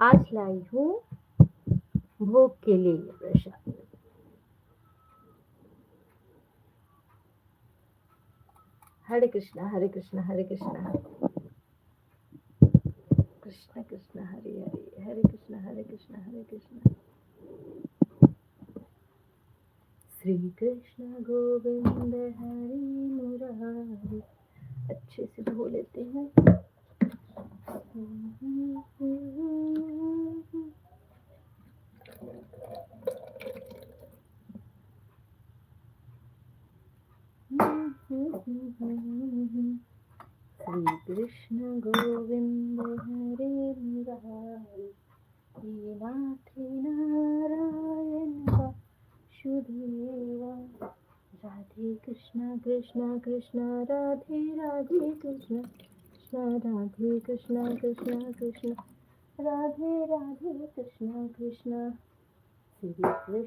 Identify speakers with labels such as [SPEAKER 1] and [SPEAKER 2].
[SPEAKER 1] आज लाई हूँ भोग के लिए प्रसाद। हरे कृष्णा हरे कृष्णा हरे कृष्णा कृष्ण कृष्ण हरे हरे, हरे कृष्णा हरे कृष्णा हरे कृष्णा। श्री कृष्ण गोविंद हरि मुरारी। अच्छे से धो लेते हैं। श्री कृष्ण गोविंद हरे मुरारी, नाथ नारायण वासुदेवा। राधे कृष्णा कृष्णा कृष्णा राधे राधे कृष्णा कृष्णा राधे कृष्णा कृष्णा कृष्णा राधे राधे कृष्णा कृष्णा। श्री कृष्ण